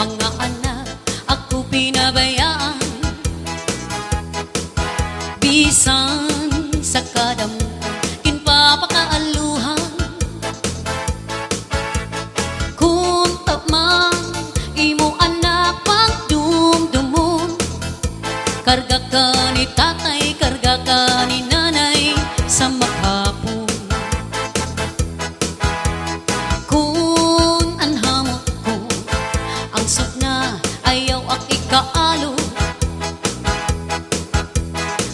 mga anak ako pinabayaan. Bisan sa kadamtan kinpapakaaluhan, kung tamang imo anak pagdumdumon, karga ka ni tatay, karga ka ni nanay sa maghapon. Kung anhamot ko ang sukna, ayaw ak ikaalo,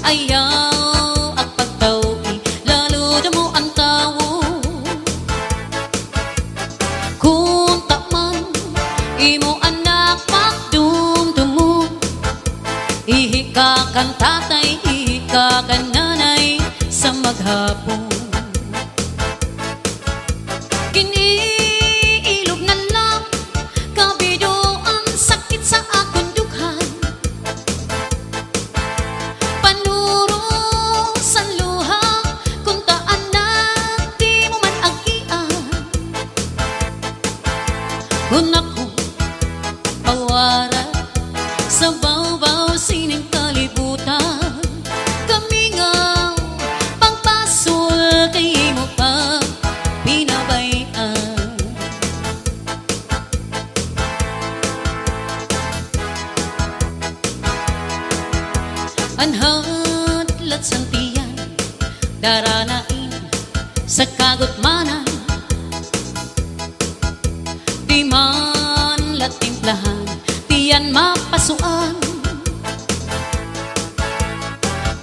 ayaw ak pagtawi, lalo na mo ang tawo. Kung taman imo anak pagdumdumon, ihika kang tatay, ihika kang nanay sa maghapon. Kiniilog na lang kabido ang sakit sa akong dughan, panuro sa luha kung taan na di mo man agian. Kung ako pawara sa bawbaw sining kalibutan, kamingaw pagpasul kay mo pa pinabayaan. Anhatlat santiyan daranain sa kagutmanan, di man latimplahan tiyan mapasuan.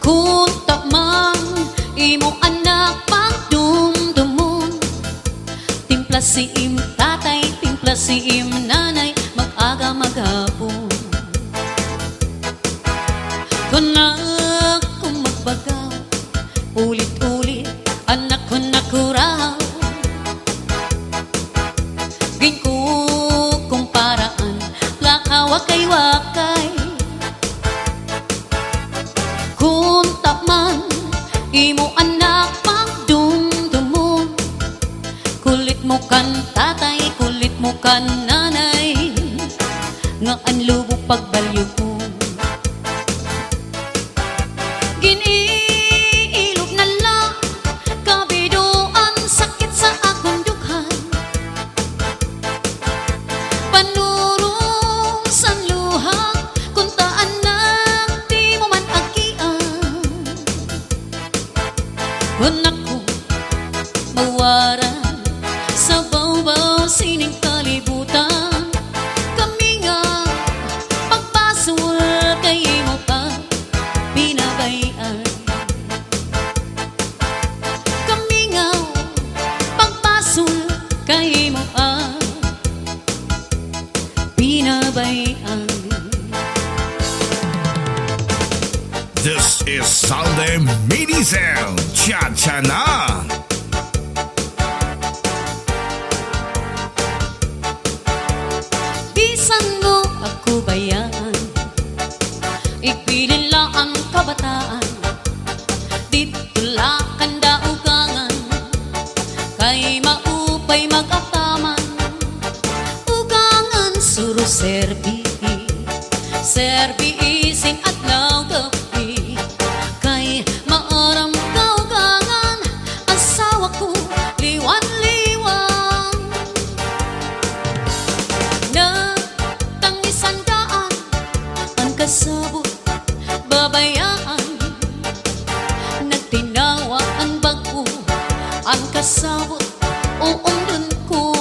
Kung tamang imo anak pagdumdumon, timpla si im tatay, timpla si im nanay, mag-aga maghapon. Kung ako magbagaw, ulit-ulit anak ko nakuraw, gin ko kung paraan, plaka wakay-wakay. Kung taman imo anak pagdumdumon, kulit mo kan tatay, kulit mo kan nanay, nga ang lubog pagbalyo ko. Giniilog na lang kabido ang sakit sa akong dughan, panuro sa luha kung taan na di mo man agian. Kung ako mawara sa bawbaw sining kalibutan, kamingaw pagpasul kay mo pa pinabayaan. Kamingaw pagpasul kay mo pa pinabayaan. This is Sunday Mini Cell Cha-Cha na! Bisan mo ako bayan, ipilin lang ang kabataan, dito lakan daugangan, kay maupay mag-ataman, ugangan suro serbi, serbi ising adlaw gabi, kay maaram kaugangan, asawa ko liwan-liwan. Nagtangisan daan ang kasabot babayaan, nagtinawa ang bago ang kasabot uundon ko.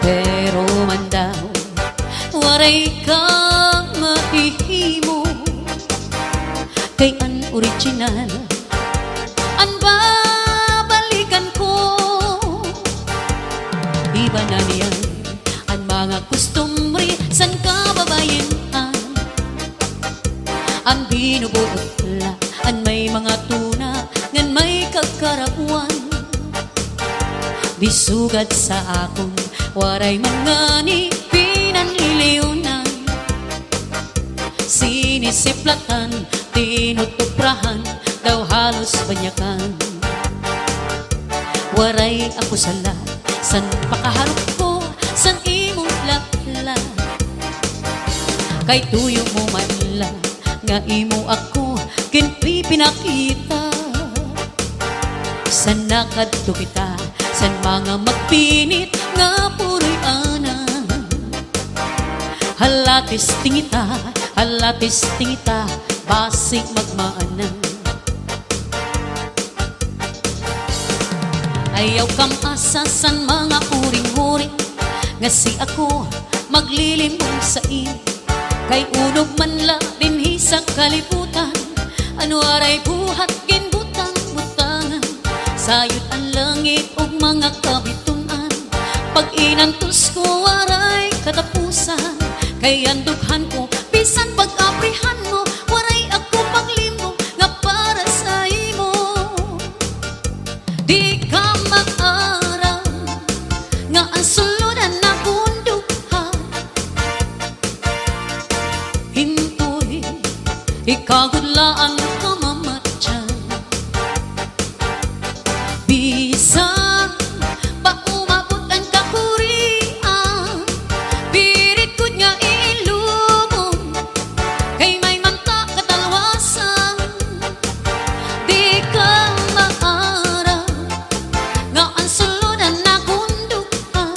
Pero man daw waray ka mahihimo, kay ang original ang babalikan ko. Iba na niyan ang mga kustumri san kababayan, ang binubuot ang may mga tuna ngan may kagkarapuan. Bisugad sa akong waray mga ni pinanliliunan, sinisiplatan, tinutuprahan, daw halos banyakan. Waray ako sala, san pakaharap ko, san imong kay tuyo mo man lang nga imo ako kinpi pinakita. San nakadto kita, san mga magpinit nga puroy ana. Halatis tingita, halatis tingita, basig magmaanan. Ayaw kam asa san mga uring-uring, nga si ako maglilimong sa iyo. Kay unog man la dinhi sa kalibutan, ano aray buhat ginbutang-butangan. Sayot ang langit ug mga kabitunan, pag inantos ko aray katapusan. Kay andughan ko bisan pag-aprihan mo, waray ako paglimong nga para sa imo. Di ka mag-aram nga ang suludan na bunduhan. Hintoy, ikagudlaan ka mamatyan. Bisan pa umabot ang kakurian, pirit ko nga ilubong, kay may manta katalwasan. Di ka maaram nga ang suludan na bunduhan.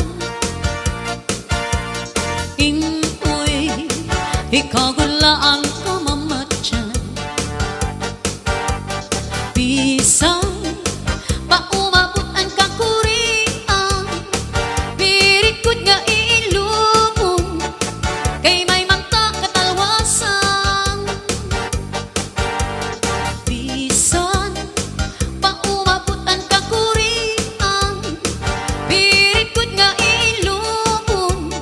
Hintoy, ikagudlaan ka mamatyan. Bisan pa umabot ang kakurian, pirit ko nga ilubong, kay may manta katalwasan. Bisan pa umabot ang kakurian, pirit ko nga ilubong,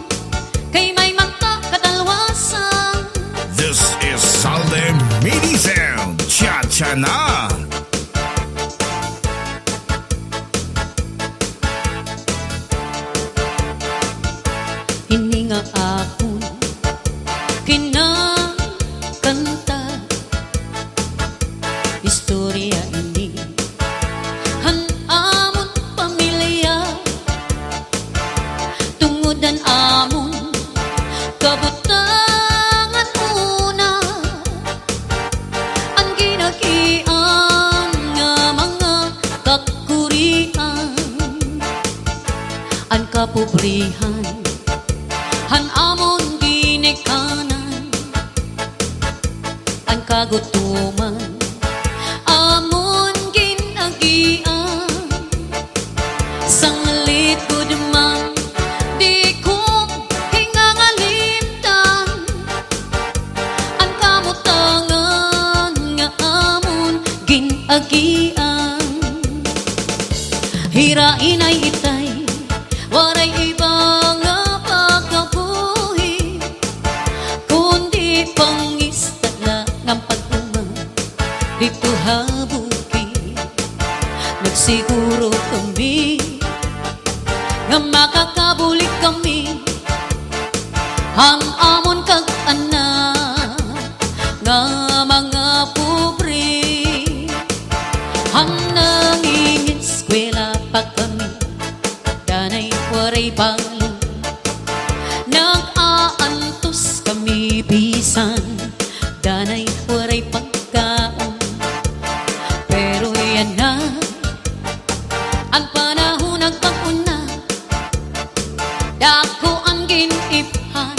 kay may manta katalwasan. This is Salde Mini Sound. Cha-cha na! Hininga akon kinakanta, istorya ini amon pamilya, tungudan amon kabutangan una. Ang ginagian nga mga kakurian, ang kapobrihan, han amon ginikanan. Ang kagutuman amon ginagian. Sanglit ko man di ko hingangalimtan. Ang kamutangan nga amon ginagian. Hirain ay itay, waray ibang nga pagkabuhi, kundi pangista lang ang pag-umang dito habuki. Nagsiguro kami nga makakabulik kami, ang amon kag-anak nga mga pobre. Ang nangingin eskwela pa kami, danay waray balon. Nag-aantos kami bisan, danay waray pagkaon. Pero yan na ang panahon nagpag-una, dako ang giniphan,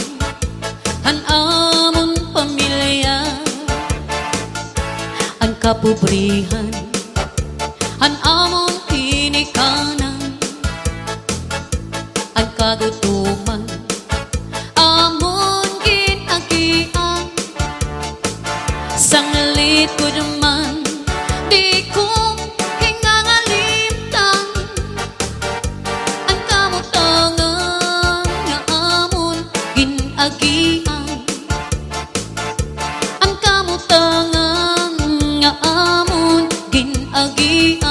han amon pamilya. Ang kapobrihan, han amon tinikanan. Ang kagutuman amon ginagian. Sanglit ko naman di ko hingangalimtan. Ang kamutangan nga amon ginagian. Ang kamutangan nga amon ginagian.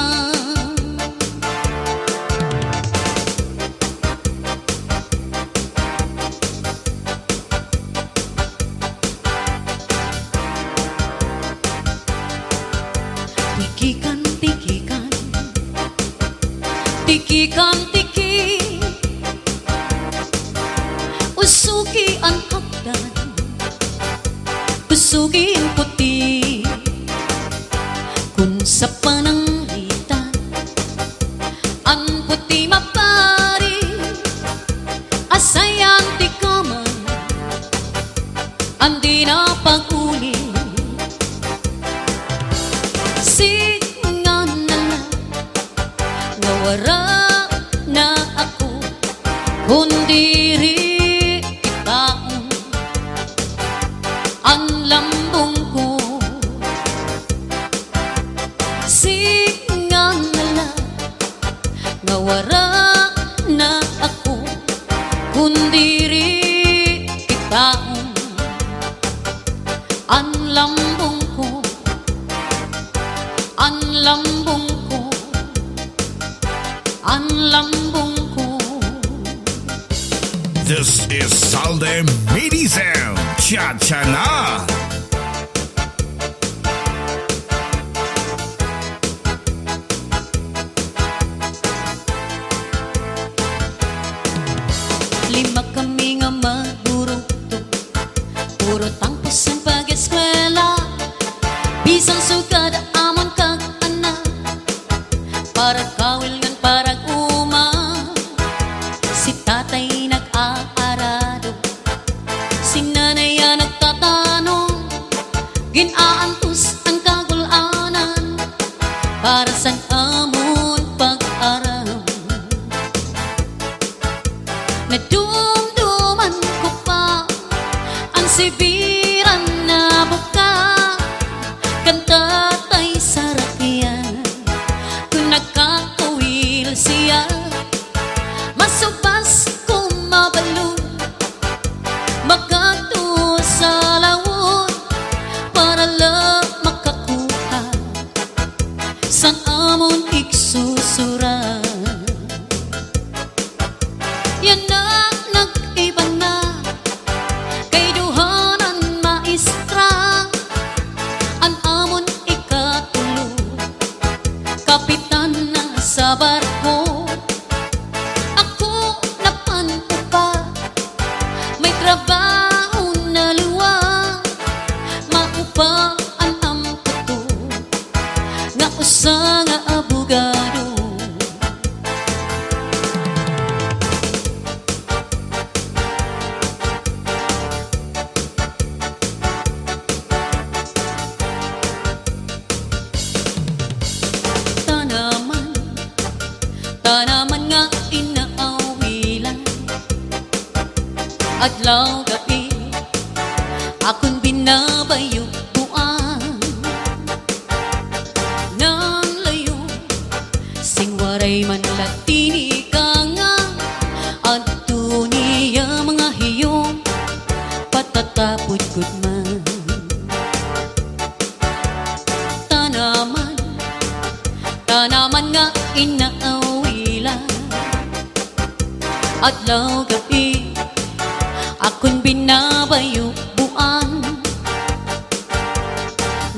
Tikikan, tikikan, tikikan, tiki, usuki ang hapon. suging puti. Kung sa panangitan ang puti mapari, asayan ti kaman andi na pag-uli. Singan na lang nawara na ako, kundi ikaon ang lambong ko. Singan na lang nawara na ako, kundi ikaon ang lambong ko, ang lambong ko, ang lambong ko. This is Salde Medicine Cha-Cha Na. Lima kami nga magburugto, puro tangpos ang pag-eskwela. Bisan sugad amon kag anak, para kawil ngan para uma. Si tatay nag-aarado, si nanay nagtatanong, ginaantos ang kagulanan para sa amon pag-aram. Nadumduman ko pa ang sibiran na buka, kanta tay sarakyan kung nagkakawil siya. Masubas ko mabalo, magkakto sa lawon, para lang makakuha sa amon iksusura. Yan na nag-iba na, kay duhanan maestra, ang amon ikatulo, kapitan na sa barko. Ako napanto pa, may trabaho na luwang, maupa ang amputo, nga usa nga abogado. Tanaman nga inaawilan, adlaw gabi akong binabayuan. Nang layo sing waray man latini ka nga, adto niya mga hiyong patatapod gud man. Tanaman nga inaawilan, adlaw gabi akong binabayuan.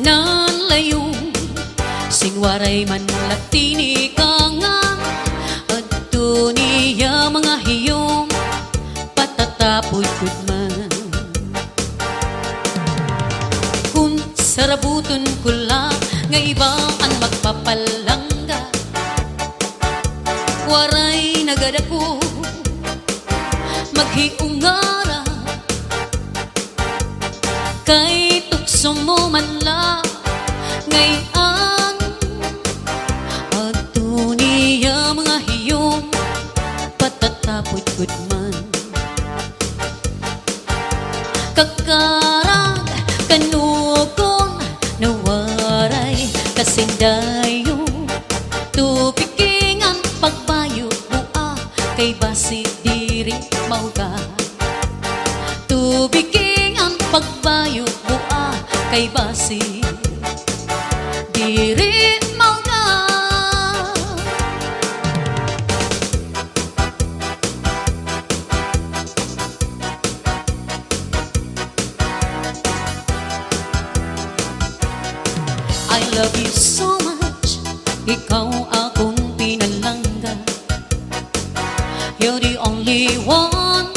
Nang layo sing waray man latini ka nga, adto niya mga hiyong patatapod gud man. Kung sarabuton ko lang nga iba ang magpapalangga, waray nagadako maghiungara, kay tukso mo man la ngayon. Adto niya mga hiyong patatapod gud man. Kakarag kanukong nawaray kasindayo, tupikingan pagbayo bua, kay basi diri mauga. Tubikingan pagbayo bua, kay basi diri mauga. I love you so much, ikaw akong pinalangga. You're the only one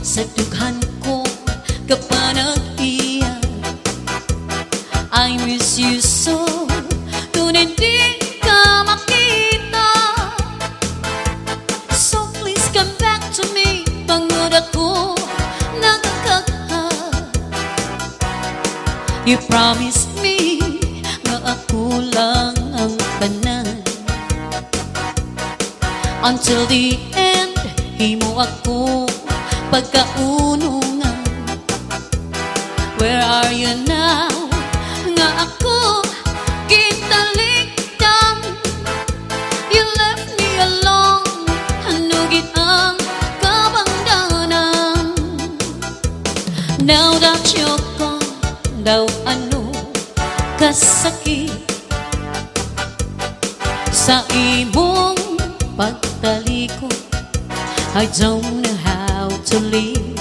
sa dughan ko kapanag-iya. You promised me nga ako lang ang tanan. Until the end, himo ako pagkaunungan. Where are you now? Nga ako kitalikdan. You left me alone, hanugit ang kabangdanan. Now that you're gone, daw ano kasakit sa imong pagtalikod. I don't know how to live.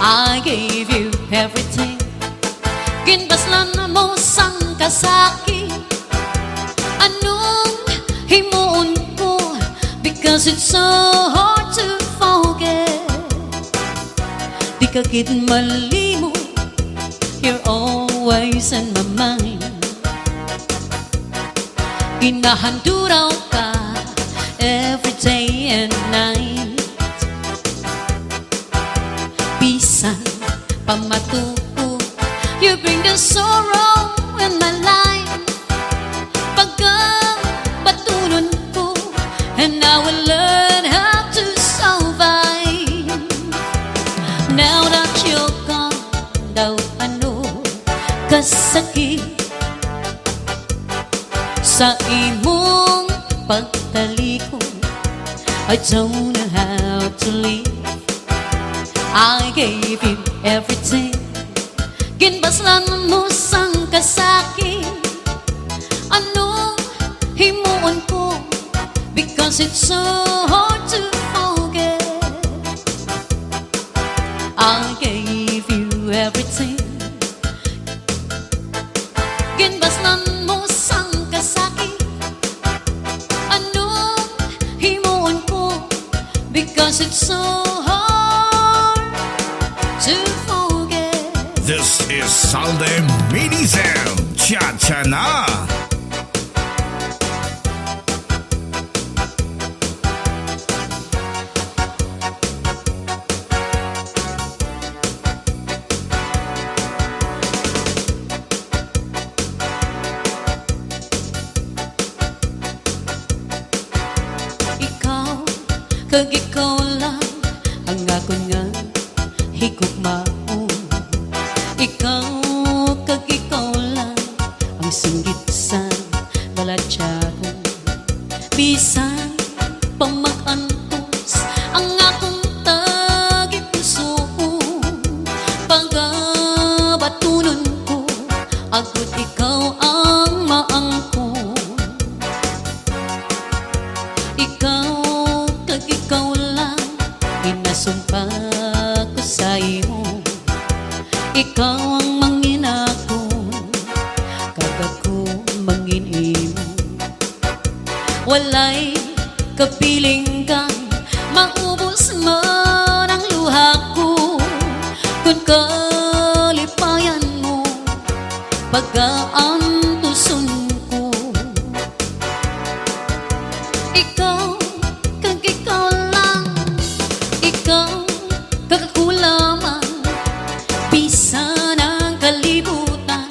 I gave you everything. Ginbaslan mo sang kasakit. Anong himuon ko? Because it's so hard to forget. Di ka gid malimo. You're always in my mind. Ginahanduraw ka every day and night. Bisan pamatuo, you bring the sorrow in my life. Pagkabatunon ko, and I will learn how to survive. Now that you're gone, daw ano kasakit sa imong pagtalikod. I don't know how to live. I gave you everything. Ginbaslan mo sang kasakit. Ano himuon ko? Because it's so hard to forget. I gave you everything. Ginbaslan mo sang kasakit. Ano himuon ko? Because it's so hard to forget. This is Salde Mini Sound. Cha-cha-na. Ikaw, kag ikaw lang ang akon nga higugmaon. Ikaw, kag ikaw lang ang singgit sa balatyagon. Bisan pang mag-antos ang akong tagipuso. Pagabatunon ko, agud ikaw ang maangkon. Ikaw, kag ikaw lang, inasumpa ko sa imo. Ikaw ang manginakon, kag ako manginimo. Walay kapiling kang maubos man ang luha ko. Kung kalipayan mo, pag-aantuson ko. Ikaw, kag ikaw lang, ikaw, kag ako lamang. Bisan ang kalibutan,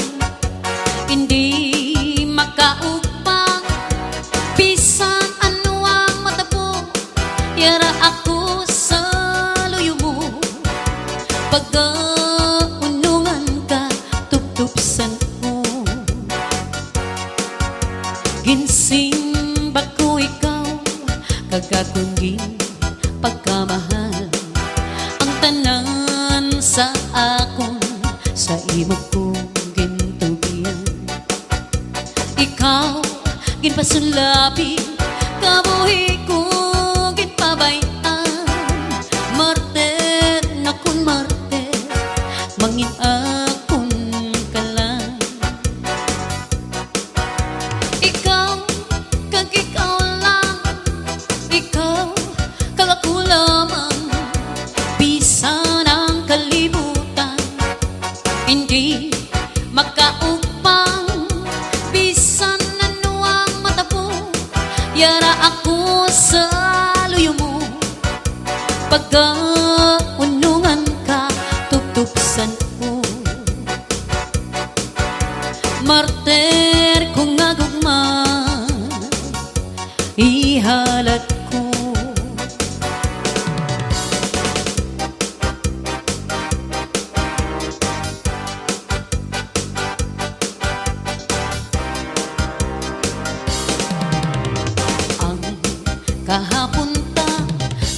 hindi makaupang. Bisan ano ang matabo, yara ako sa luyo mo. Pagkaunungan ka, tuptupsan ko. Ginsimba ko ikaw, kagakungin pagkamahal. Ang tanan sa akon, sa imo kong gintugian. Ikaw, ginpasulabi, kabuhi ko ginpabayaan. Martir na kun martir, mangin akon ka lang. Ikaw, kag ikaw lang, ikaw, kag ako lamang. Bisan ang kalibutan, hindi makaupang. Bisan ano ang matabo, yara ako sa luyo mo. Pagkaunungan ka, tuptupsan ko.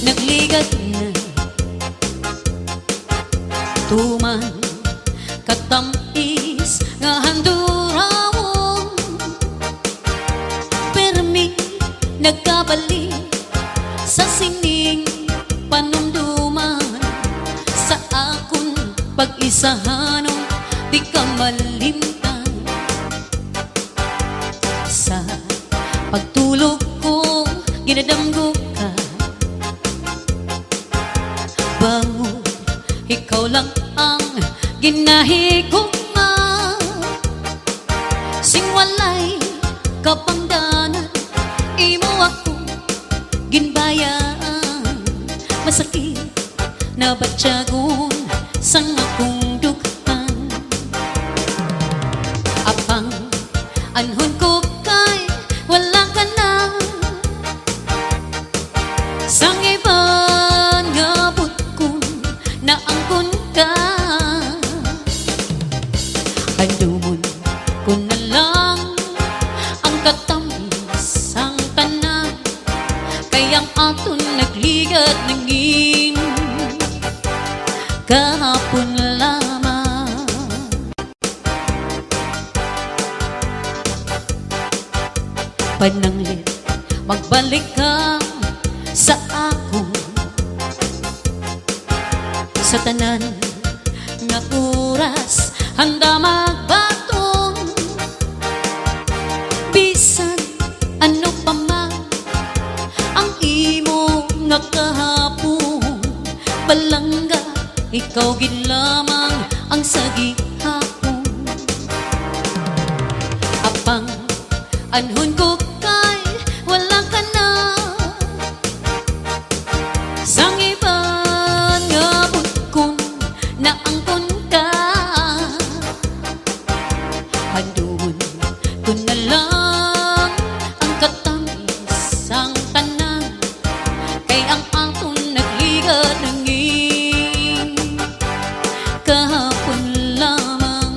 nagligat na tuman katamis nga handurawon permi nagkabali sa sining panumduman sa akong pag-isahanong di ka malimtan sa pagtulog ko ginadamgo ka bangon ikaw lang ang ginahigunga sing walay kapangdanan imo ako ginbayaan masakit na batyagon sang akong dughan apang anhon ko kay wala ka na sang iban nga butkon na angkon ka handumon ko na lang ang katamis ang tanan kayang aton nagligat nangin kahapon lamang pananglit magbalik ka sa ako sa tanan nga oras handa magbaton bisan ano pa man ang imo nga kahapon balangga ikaw gid lamang ang sagihapon apang anhon ko kay wala ka na sang iban nga butkon na angkon ka handumon ko na lang ang katamis ang tanan kay ang aton nagligat nangin kahapon lamang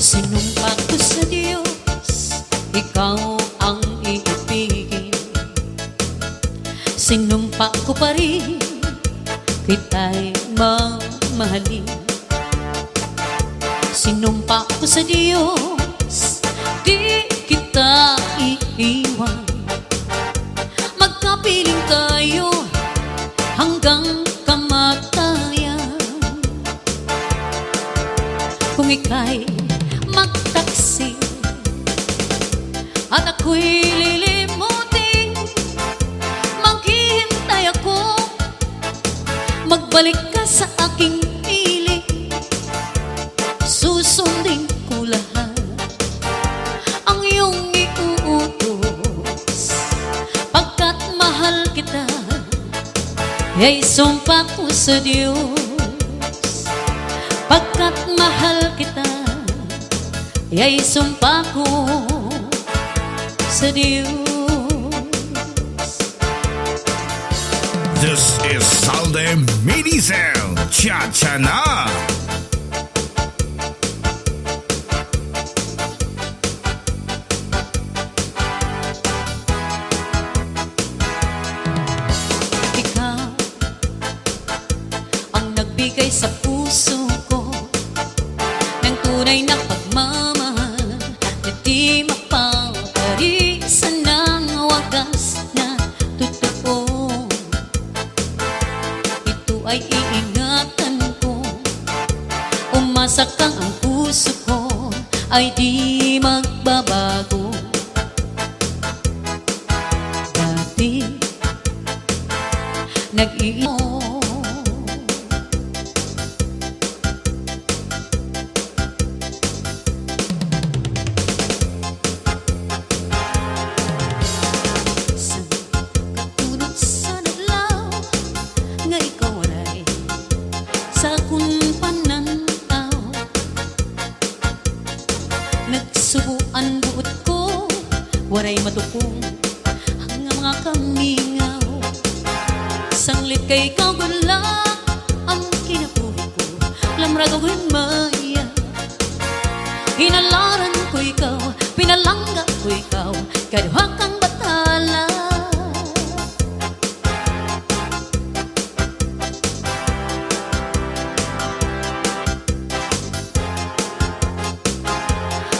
sinumpa ko sa Diyos ikaw ang iibigin sinumpa ko pa rin kita'y mamahalin sinumpa ko sa Diyos di kita iiwan magkapiling tayo hanggang kamatayan kung ika'y magtaksi at ako'y lilimutin maghihintay ako magbalik ka sa aking piling susundin ko lahat ang iyong iuutos pagkat mahal kita ay sumpa ko sa Diyos pagkat mahal kita ay sumpa ko sa Diyos. This is Salde Medicel Cha-cha-na. Ikaw ang nagbigay sa puso ko ng tunay na pagmamahal na di mapaparisan ng wagas na totoo. Ito ay iingatan ko, umasa kang ang puso ko ay di magbabago. Dati nag-iinom nagsubuan buot ko, waray matukong ang mga kamingaw. Sanglit kay ikaw gula ang lamraguin maya. Hinalaran ko ikaw, pinalangga ko ikaw, kaduha kang batala.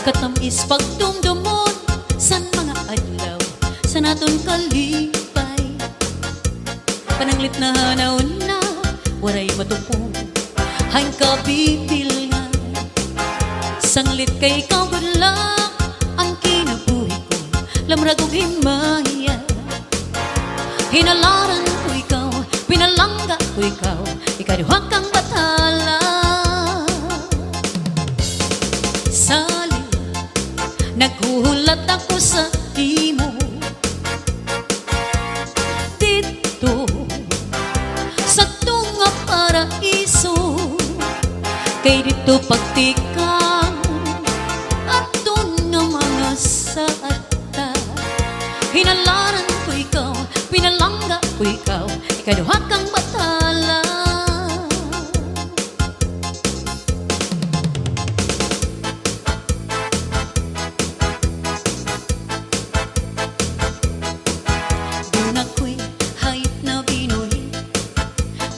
Katamis pagdumdumon san mga adlaw sa naton kalipay. Pananglit na hanaon na waray matupong haing kabibilngan. Sanglit kay ikaw gudla ang kinabuhi ko, lamragog himaya. Hinalaran ko ikaw, pinalangga ko ikaw, ikaduha kang batala. Salin, naghuhulat ako sa imo dito sa tunga paraiso. Kay dito pagtikang ato nga mga saata. Hinalaran ko ikaw, pinalangga ko ikaw, ikaduha kang batala. Doon ako'y hayop na Pinoy,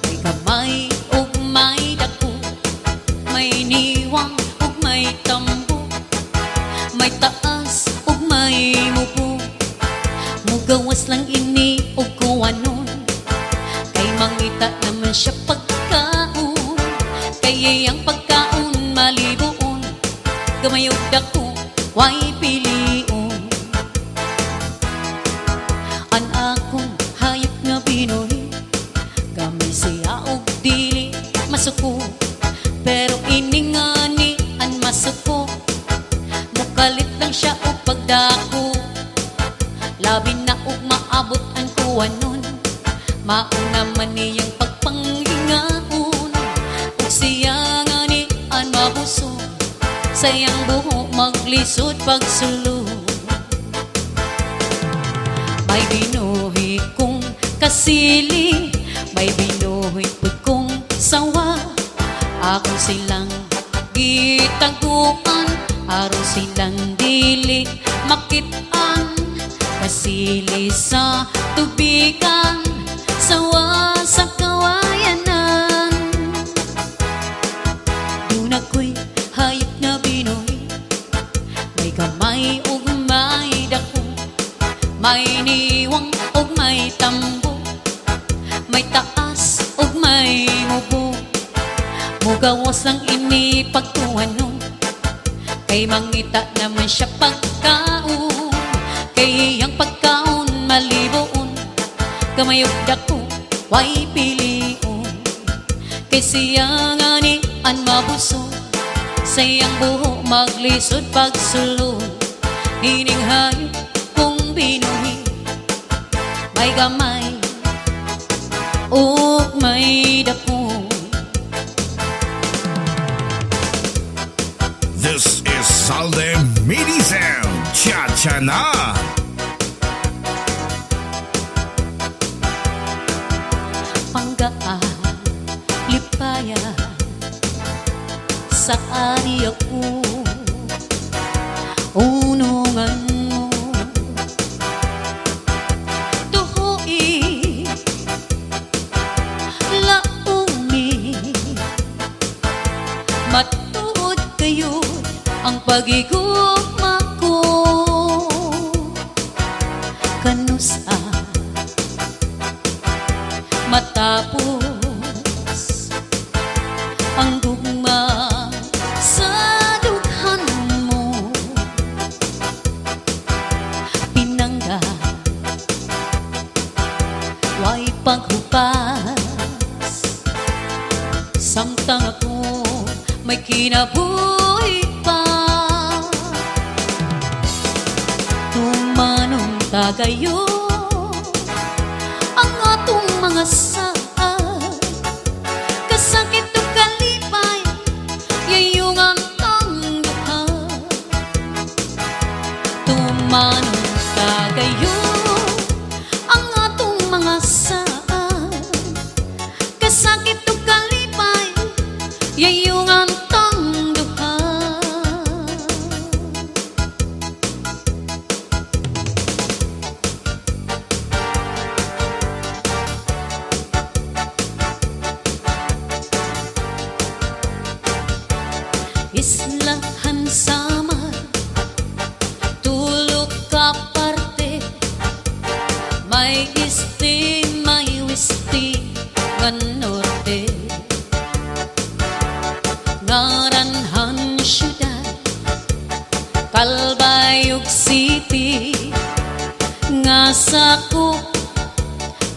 may kamay ug may dako, may niwang ug may tambo, may taas ug may mubo. Mugawas lang ini ug kuwanon, kay mangita naman siya pagkaon. Kay ang pagkaon malibuon, gamayog dako way pilion. An akong hayop nga Pinoy, gamay siya og dili masuko, pero iningani an masuko, mukalit lang siya og pagdako. Labi na og maabot ang kuwanon, mauna man niyang pagpanglingaon. Ug siya nga ni an mabusog, sayang buho maglisod pagsulod. May binuhi kong kasili, may binuhi pud kong sawa. Ako silang gitaguan, aron silang dili makitaan. Kasili sa tubigan, sawa sa kawayanan. Doon ako'y hayop na Pinoy, may kamay ug may dako, may niwang ug may tambo, may taas ug may mubo. Mugawas lang ini pagkuhanon, kay mangita naman siya pagkaon. Kay ang pagkaon malibuon, kamayog dako way pilion. Kay siya nga ni an mabusog, sayang buho maglisod pagsulod. Ining hayop kong binuhi, may gamay ug may dako. This is Salde Medicine Cha-cha-na. Panggaan, lipaya sa ari ako, unungan mo. Tuhoy, laumi, matuod kayo ang pagigugma ko. Kanusa matapos ang gugma sa dughan mo, pinangga way paghupas. Samtang ako may kinabuhi pa, tumanong tagayo ang atong mga saad. Kasakit o kalipay, yayong ang tangduha. Tumanong tagayo ang atong mga saad. Kasakit o kalipay, yayong ang Islahan Samar, tulog ka parte, may isti, may wisti, ngan norte. Ngaranhan syudad, Calbayog City, nga sakop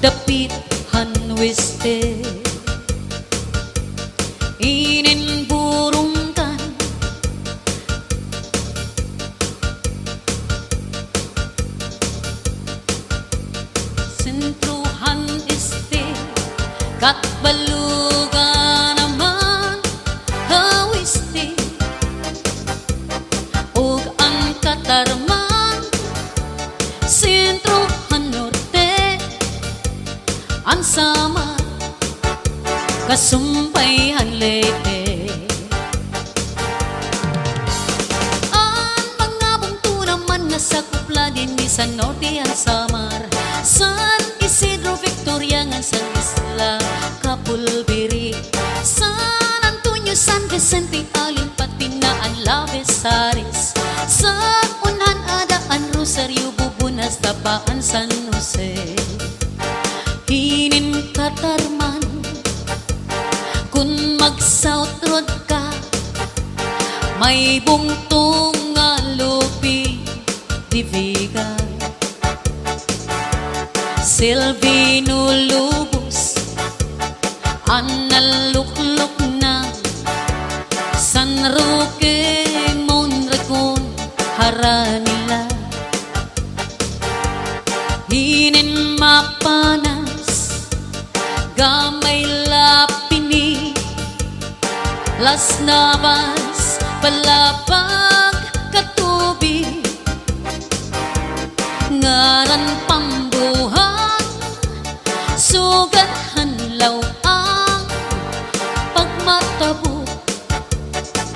dapit hanwiste. Inin burungkan, sentruhan este, kat baluga naman hawiste, ug ang katarman sentruhan norte, ang sama kasumpayhan lete. Ang mga bungto naman nga sakop lagi ni San Norte ang Samar, San Isidro Victoria nga San Isla Capulbiri, San Antonio San Vicente Alin pati na ang Labesares, sa unan adaan Rosario Bubunas Tapaan San Jose. Hinin katarman kun mag-South Road ka, may bungtong nga lupi diviga. Silvino Lubos, analuklok na San Roque Mondragon Haranila. Hinin mapanas gamay lapini, Las Navas palapag katubi, ngaran pambuhan sugathan lawang pagmatabo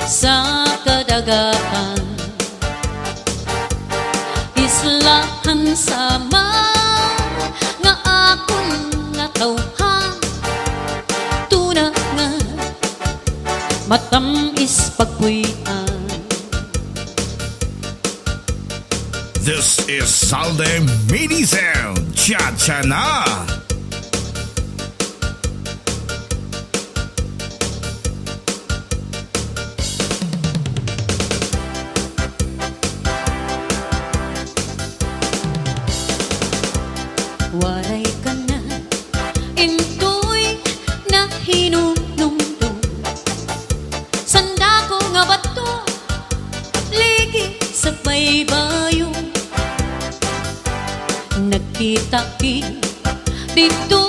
sa kadagatan. Islahan Samar nga akon nga tawhan, tuna nga matamis pagpuyan. This is Salde Midi Sound, Cha-Cha Na. Waray ka na, intoy na hinunumdum, sanda ko nga bato, ligi sa baybayo. Nagkita-ki dito,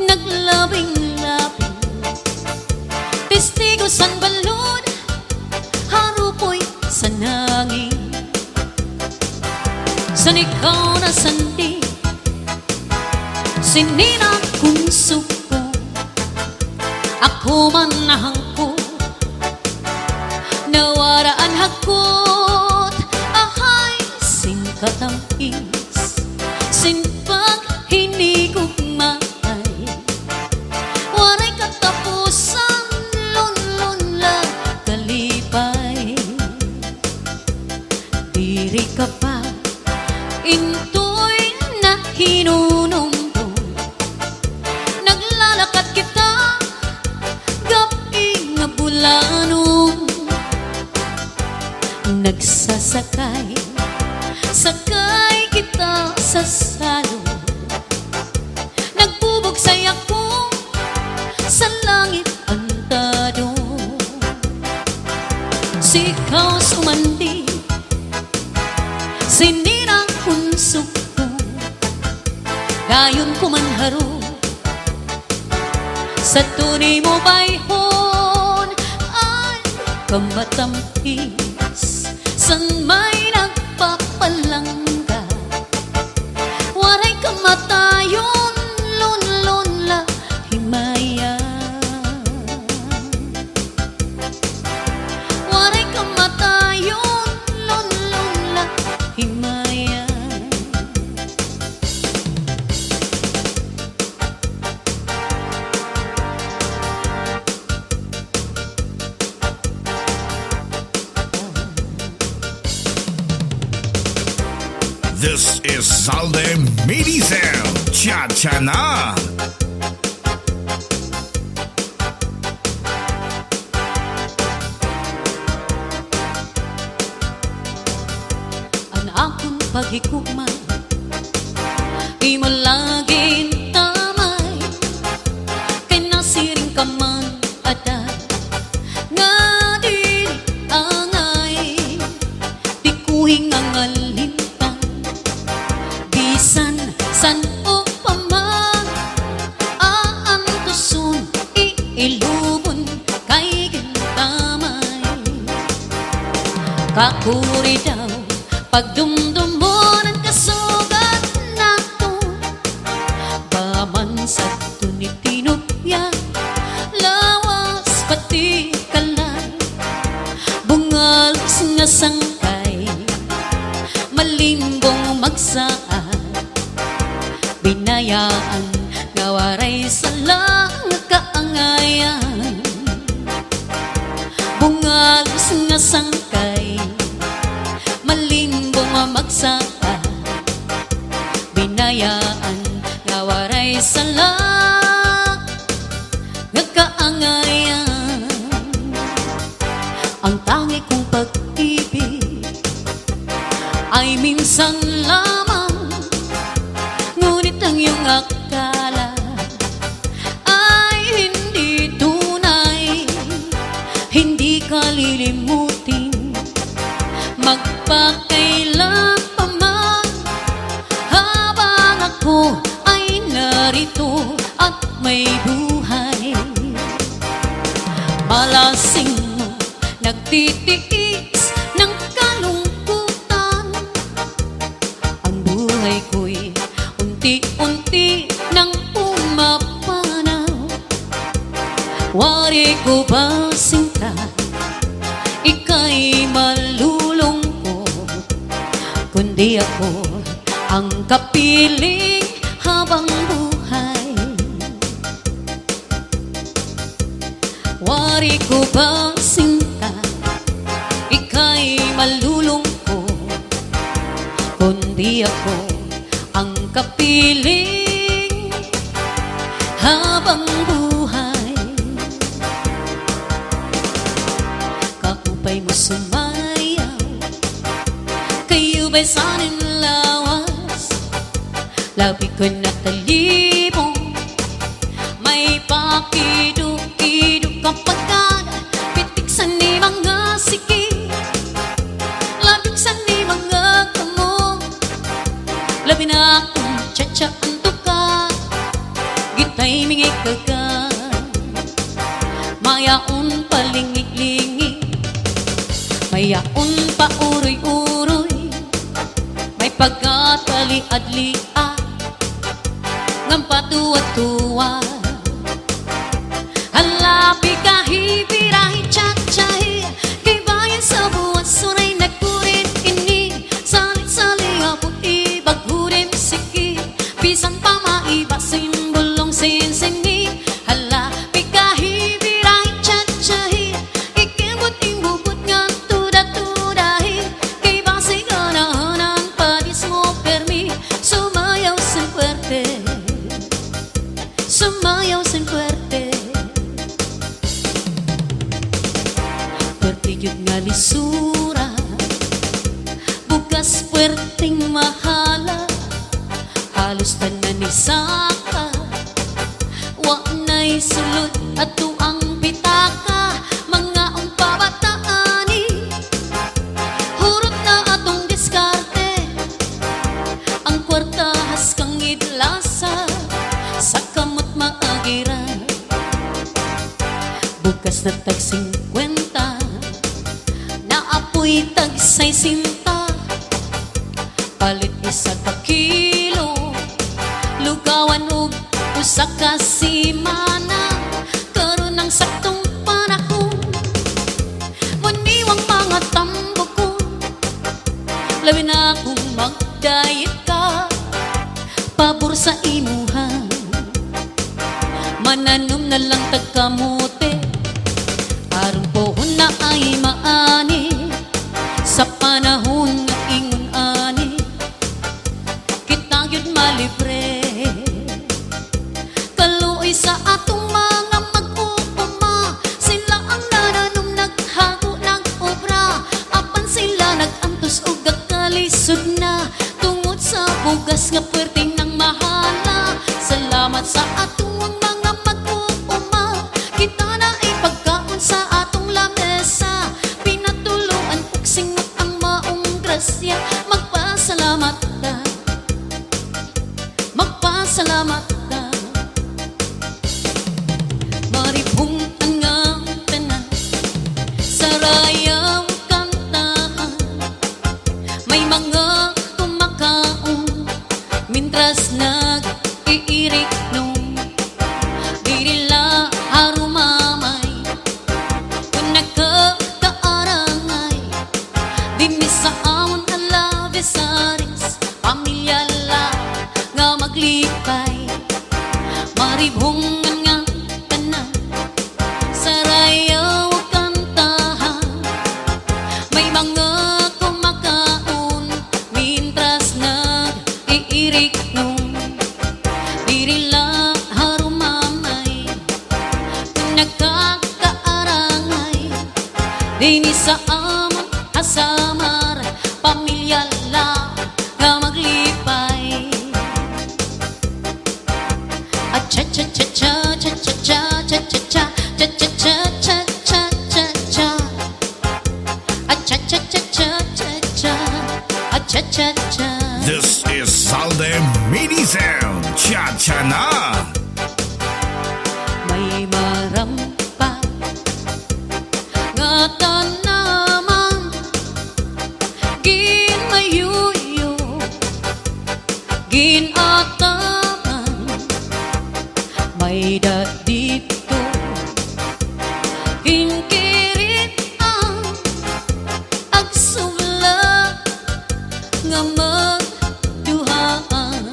naglabing-labing, testigo san balod, harupoy sa nangin. San ikaw na sandi, sinina kung suko, ako man nahangko, nawaraan hakot, ahay singkatamis, sinpag hinigog maay, waray katapusan, lon-lon la kalipay. Diri ka pa, intoy na hinunumdum, naglalakad kita, gabi nga bulanong, nagsasakay, sakay kita sa salo, nagbubugsay ako sa langit antado. Sikaw sumandi, sinirang unsok ko, dayon ko manharo, sa tunay mo bayhon ay kamatamis, san may nagpapalangga, waray kamatayon, lon-lon la himaya. Waray kamatayon, lon-lon la himaya. This is Salde Medicel. Cha-cha na! Ang akong pagikugman di mo laging tamay, kay nasiring ka man ada nga di angay, di kuhingangalintang bisan san o paman aantuson iilubon kay gintamay. Kakuri daw pagdumdumon ang kasugat nato, baman sa tunit tinupya lawas pati kalay, bungalos nga sangkay malimbong magsaad, binayaan nga waray sala nga kaangayan, bungalos nga sangkay malimbong magsaka, binayaan nga waray sala nga kaangayan. Ang tangi kong pag-ibig ay minsan lamang, ngunit ang iyong akala ay hindi tunay, hindi ka lilimutin magpakailan pa man, habang ako ay narito at may buhay. Malasing mo nagtitiis ng kalungkutan, ang buhay ko'y unti-unti nang pumapanaw. Wari ko ba sinta, ika'y malulungkot, kundi ako ang kapiling habang buhay. Wari ko ba sinta, ika'y malulungkot, kundi ako ang kapiling habang buhay. Kakupay mo sumayaw, kayo ba'y sanin lawas, labi ko na talibong, may pakido-kido kapag pitik sa ni mga siki, labing sa ni mga kamong, labi na akong tsatsaan tuka, gitay mingi kaga, mayaon palingig-lingig, mayaon pa uroy-uroy, may pagkatali-adlian ng patuwa-tuwa. Halapi kahi birahi tsatsay, kay bayan sa buwan sunay nagkurin ini, salit-sali apot ibaghurin siki, bisan pa maiba simbulong sinsini. Halapi kahi birahi tsatsay, ikimbuting bubut nga tuda-tudahi, kay basi ganahanan padis mo permi, sumayaw sin puerte, sumayaw sin puerte. Puerte yun nga lisura, bukas puerting mahala, halos tanan ni saka, wa na'y sulod ato ang pitaka, mga umpabataani, hurot na atong diskarte, ang kwartahas kang idlasa, sa kamot maagira, bukas na tag 50, naapoy tag 60, palit isa ka kilo, lugawan og usa ka simana, karon ang saktong panahon, muniwang mga tambo ko, labi na akong mag-diet ka, pabor sa imuha, mananom na lang tagkamote, aron pohon na ay maani, sa panahon nga ingon ani, Ugas nga pwerte ng mahala. Salamat sa atong mga mag-uuma. Kita na ay pagkaon sa atong lamesa. Pinatuluan ug singot ang maong grasya. Magpasalamat ta, magpasalamat ta. Maribungtan nga tanan sa rayaw kantahan. May mga kumakaon mintras nag-iirik nung di nila harumamay. Kung nagkakaarangay din sa amon ala besaris, pamilya la nga maglipay. Maribungan nga tanan sa rayaw kantahan. May mga kumakaon mintras nag-iirik nung di nila harumamay. Kung nagkakaarangay din sa amon asamar, pamilya la nga maglipay. Cha cha cha cha cha cha cha cha cha cha cha cha cha cha cha cha cha. Cha cha cha cha cha cha. Cha cha cha. This is Salde Mini Sound. Cha na. May marampa nga tanaman ginmayuyo ginataman. May dadito ginkirit ang agsula nga magduhaan.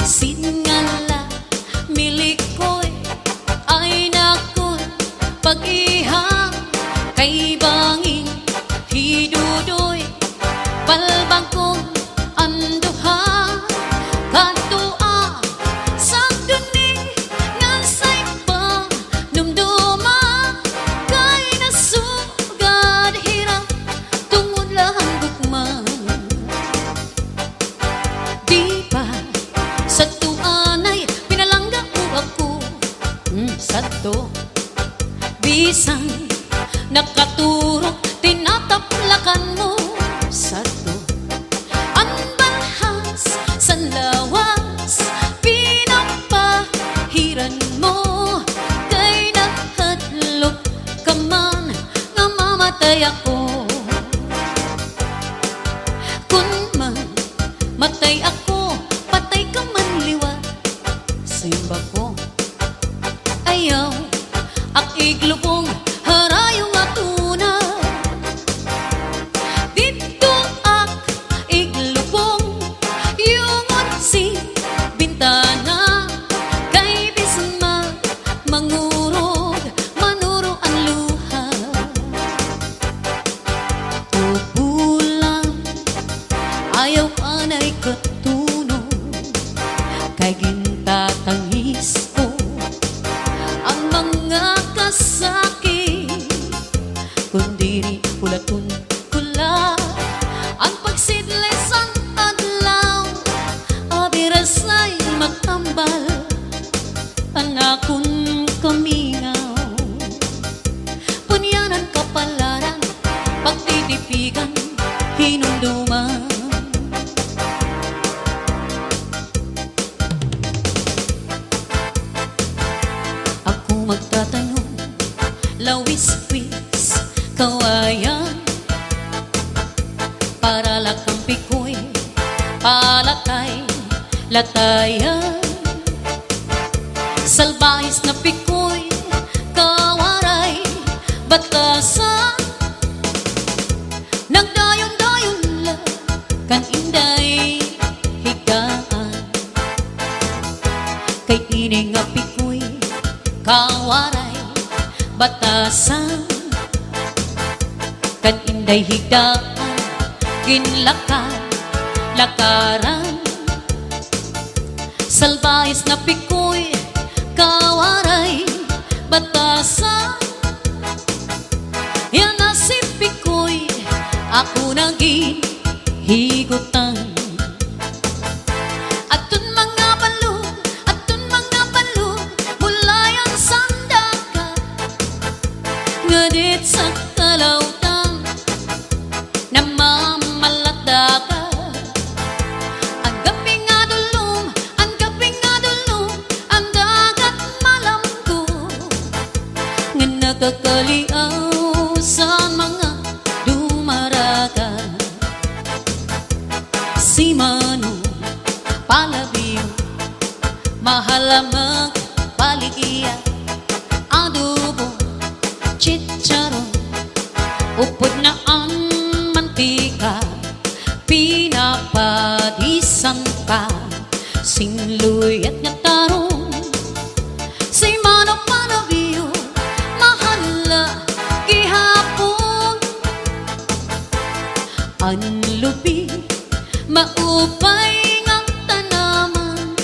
Sinngala milikoy ay nakon pag-iha kay bangin hidudoy palbangkong anduha kadua sa duning nga say pa numduma kay nasugad hirap tungod lang gugma. Di pa sa tuanay pinalangga ako sa to bisan nakaturok tinataplakan mo sa to. Ang balhas sa lawas pinapahiran mo kay nahadlok ka man nga mamatay ako. Kung matay ako, patay ka man liwat. Simba ko, ayaw, ak iglubong harayong atuna. Dito ak iglubong yungon si bintana. Kay bisma mangurog, manuro ang luha. Pupulang ayaw anay katuno kay gintatangis ko ang mga kasakit. Kundiri ulatun kula ang pagsidles ang adlaw. Abirasay magtambal ang akong kamingaw. Punyanan kapalaran pagtitipigan hinumduman. Ako magtatanong lawis-wis kawayan para lakang pikoy palatay latayan. Salbahis na pikoy kawaray batasan. Nagdayon-dayon lang kan inday higaan. Kay ini nga pikoy kawaray batasan. Kan inday higaan ginlakan lakaran. Salbahis na pikoy kawaray batasan. Yan na si pikoy ako naging higutan. Ingit sa kalautan na mamalada ka. Ang gabi nga dulong, ang gabi nga dulong, ang dagat malamgo nga nagkakaliaw sa mga dumaraga. Si Mano Palabiyo, mahal magpaligiya, adobo, chicharon, upod na ang mantika, pinapadisan pa, sinluy at ngatarong. Si Mano Palabiyo, mahal gihapon, ang lubi, maupay ng tanaman,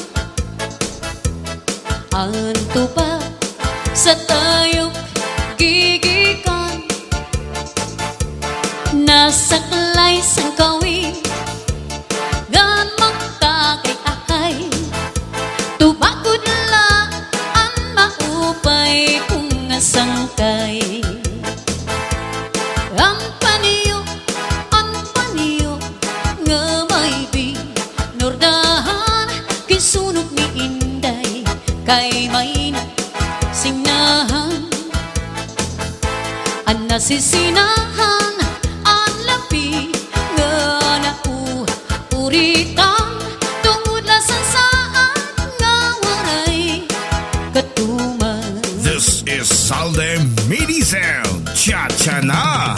ang tuba sa tayog gigikan, nasa kalay sang kawin, gan magtagay-akay, tubagod la ang maupay kung sangkay. Ang paniyo nga may binurdahan, kisunog ni Inday kay may sinahan, ang nasisinahan ang labi nga nauritan, tungod la sa saan nga waray katuman. This is Salde Midi Sound, Cha-cha-na.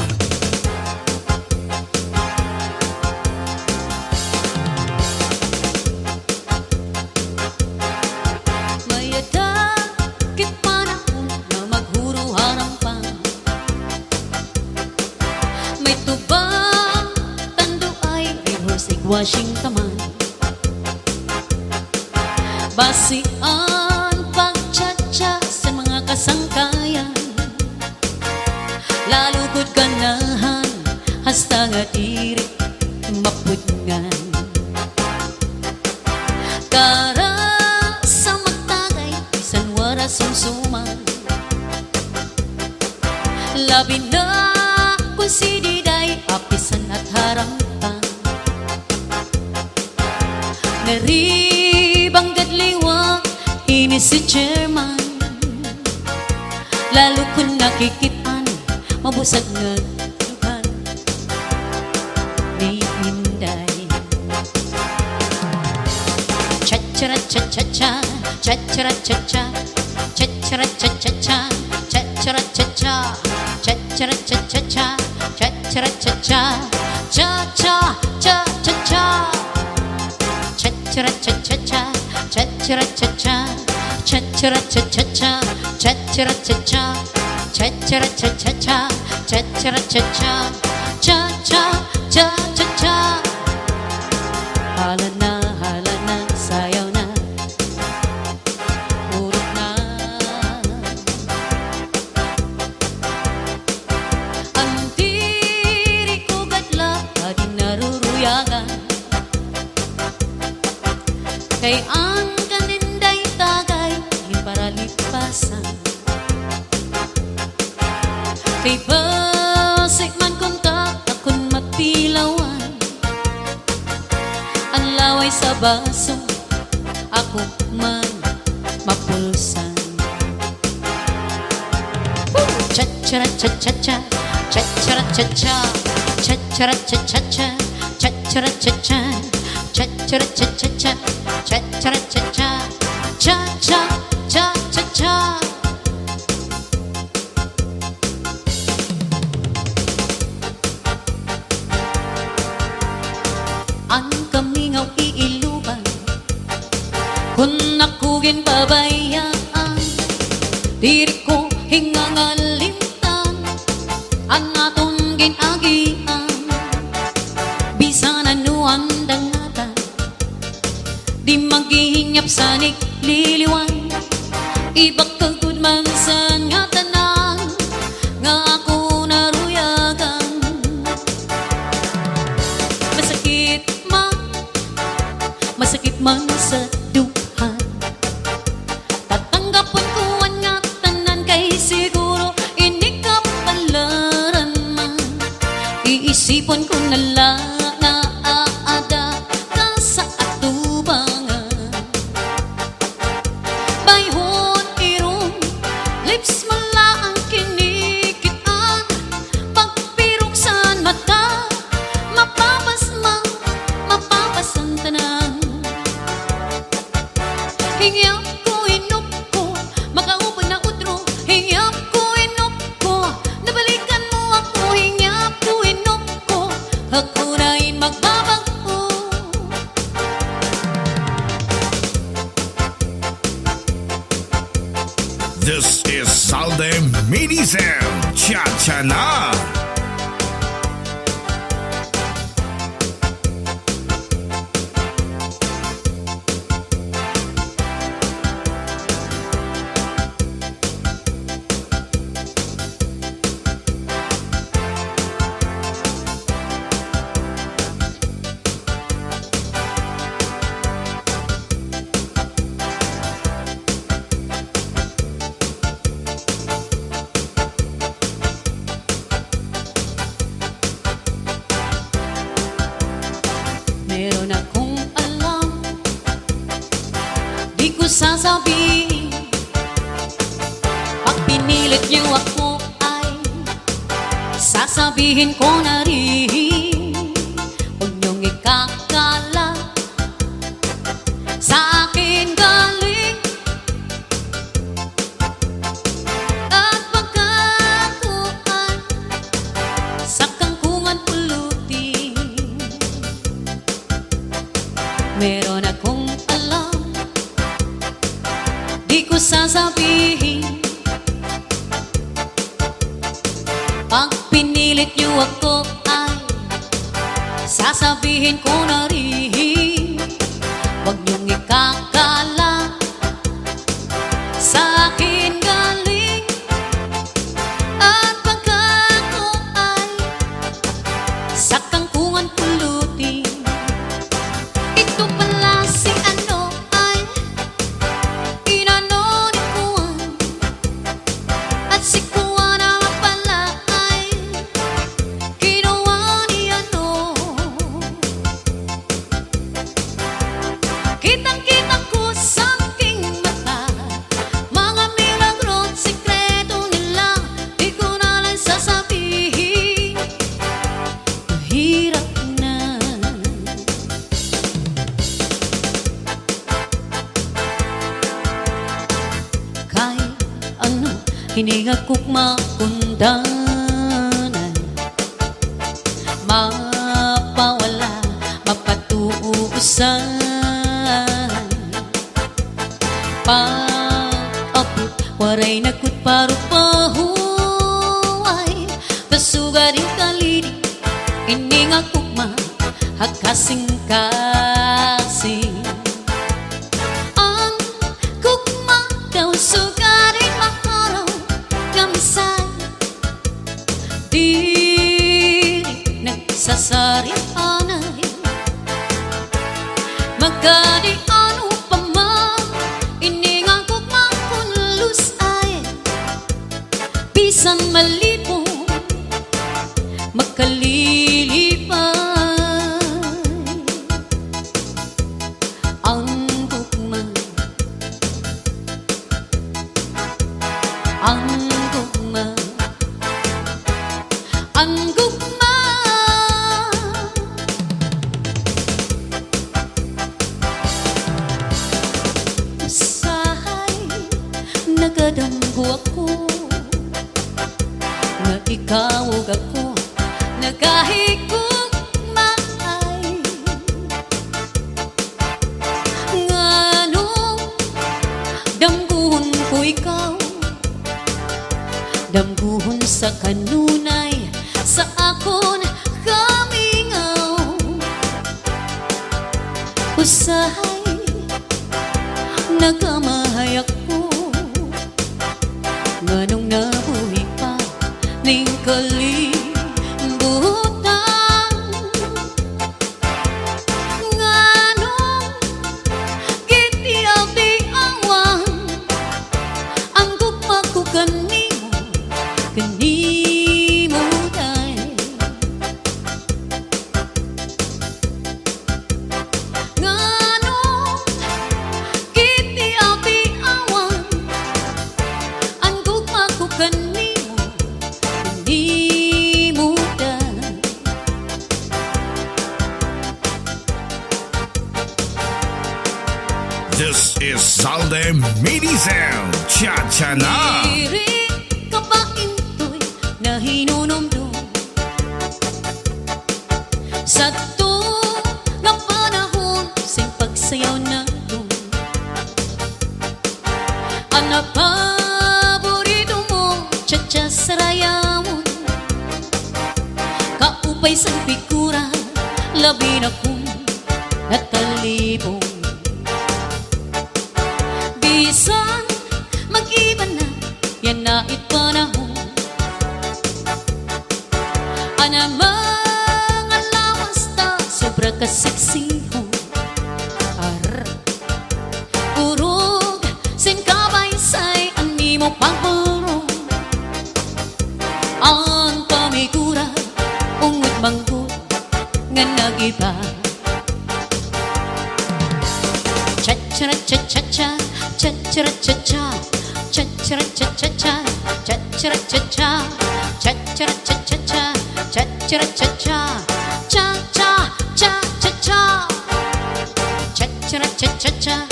Mayadakit panahon na maghuruhan pa, may tubang tando ay rehearsing washing taman, basian pagtsatsa sa mga kasangkayan, lalugod ganahan hasta nga diri mapudngan. Kara sa magtagay bisan wara sumsuman, labi na kung si Diday apisan at harampan, naribang gadliwa ini si Chairman, lalo kung nakikitaan mabusag nga dugan ni Inday. Cha-cha-ra-cha-cha-cha, cha-cha-ra-cha-cha, cha-cha-ra-cha-cha-cha, cha-cha-ra-cha-cha, cha-cha-ra-cha-cha-cha, cha-cha-ra-cha-cha, cha-cha-cha-cha-cha, cha-cha-ra-cha-cha-cha, cha-cha-ra-cha-cha, cha-cha-ra-cha-cha-cha, cha-cha-ra-cha-cha, cha-cha-ra-cha-cha-cha, cha-cha-ra-cha-cha, cha-cha-cha-cha-cha. Hala na, sayaw na, urot na. Ang diri ko gadla, di naruruyagan, kay ang kaninday tagay, yung paralipasan. Kay basik man kung akon mapilawan, ang laway sa baso, ako man mapulsan. Cha-cha-ra-cha-cha-cha, cha-cha-ra-cha-cha, cha-cha-ra-cha-cha-cha, cha-cha-ra-cha-cha, cha-cha-ra-cha-cha-cha, cha-cha-ra-cha-cha, cha-cha-cha-cha-cha. Ang kamingaw iiluban, kung nakugin babayaan, diri ko hingangalimtan, ang aton ginagian, bisan ano ang dangatan, di maghihinyap sa nikliliwan, ibak kagud man sa nga tanan, nga ako naruyagan. Masakit man sa duhan, tatanggapon ko ang nga tanan, kay siguro ini ka pala Salde Minizem Cha-cha na. Meron akong alam, di ko sasabihin. Pag pinilit niyo ako ay sasabihin ko na rin. Huwag niyong ikakala sa akin galing. At baka ako ay sa kangkungan pulutin. Meron akong alam, di ko sasabihin. Pag pinilit niyo ako ay sasabihin ko na rin. Huwag niyong ikakala sa akin galing. At baka ako ay sa kangkungan pulutin. Ito pala si ano ay inano ni Kuwan. At si Kuwan naman pala ay ginawa ni ano. Kitang-kita ko sa aking mata mga milagro at sikreto nila. Di ko na lang sasabihin, mahirap na. Kahit ano, hininga ko'y makundanan, mapawala, mapatuusan. Pag-abot, waray nakut parupahuay, kasuga din kalidi, hininga ko'y mahakasing-kasing. Ang kukma daw sugarin makaraw kamisay, di nagsasari-anay. Magkadi ano pa man, iningang kukma kunlus ay bisan malipo makalilipay. Ang gugma, ang gugma, ang gugma. Usahay, nagadamgo ako, nga ikaw ug ako nagahigugmaay. Nganong damguhon ko ikaw, damguhon sa kanunay, sa akon kamingaw. Usahay, nagamahay ako, nganong nabuhi pa ning kalibutan. Nganong gitiaw-tiawan ang gugma ko kanimo, kanimo day. Nganong gitiaw-tiawan ang gugma ko kanimo, kanimo day. This is Salde Minizem Cha-cha na. Diri ka ba intoy na hinunumdum sa to nga panahon sing pagsayaw na dum. Ang paborito mo sarayawon, kaupay sa figura, labi na kong natalibong. Bisan mag-iba na, yan na ipanahon. Ana mga lawas na sobra ka seksihon. Urog sin kabaysay ani mo pagbulong. Ang pamigura ungod manggod nga nagiba. Cha-cha cha-cha-cha, cha-cha-cha-cha, cha-cha-cha-cha, cha-cha-cha-cha, cha-cha-cha-cha, cha-cha-cha-cha, cha-cha-cha-cha, cha-cha-cha-cha,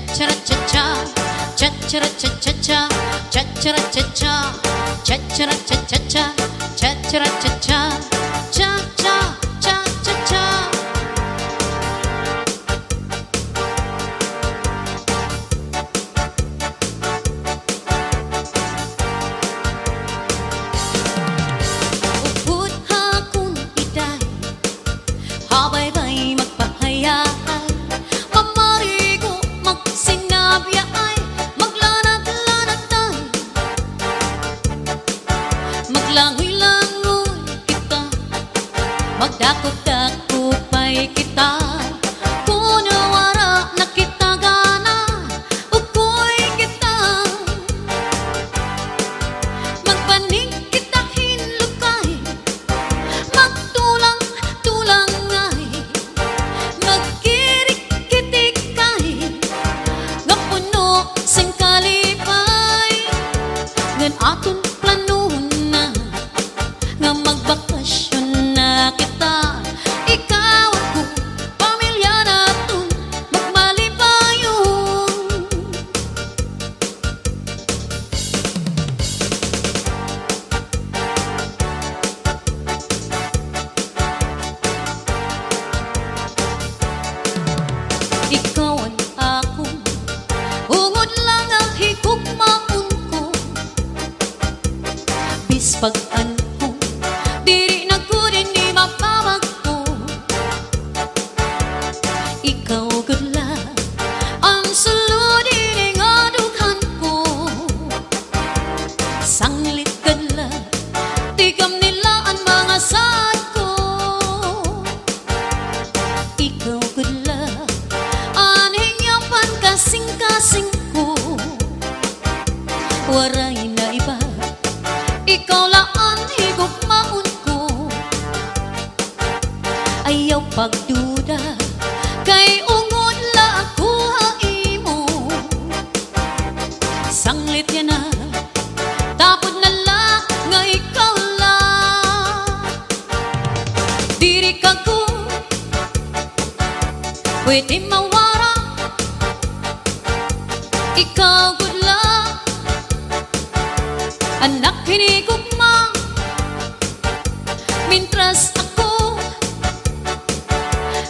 cha-cha-cha-cha, cha-cha-cha-cha, cha-cha-cha-cha, cha-cha-cha-cha, cha-cha-cha-cha, cha-cha-cha-cha. Upod hakon iday, habay-bay magpahayaan, mamarigo magsinabiyay, maglanat-lanatan, maglangoy-langoy kita, magdakop-dakopay kita. Kunawara na kita gana, ukoy kita, magbanig kita hinlukay, magtulang-tulangay, magkirik-kitikay, nga puno sing kalipay, ngan aton planuhon na, nga magbakasyon na kita. Ikaw ako, pamilya naton, magmalipayon. Ikaw ang akong ungod lang ang higugmaon ko. Bispag anhong diri na ko din ni mapamagko. Ikaw gudla ang sulod ining adughan ko. Sanglit gudla tigam nila ang mga saad ko. Ikaw gudla aning yapan kasing-kasing ko. Waray na iba, ikaw lang ang higugmaon ko. Ayaw pagduda, kay ungod la ako haimo. Sanglit yan na, tapod na lang nga ikaw lang. Diri ka ko, pwede mawara. Ikaw gudla, anak hinigugma. Mintras ako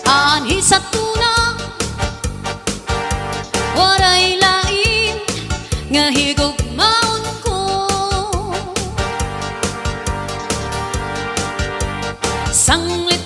anhi sa tuna, waray lain nga higugmaon ko. Sanglit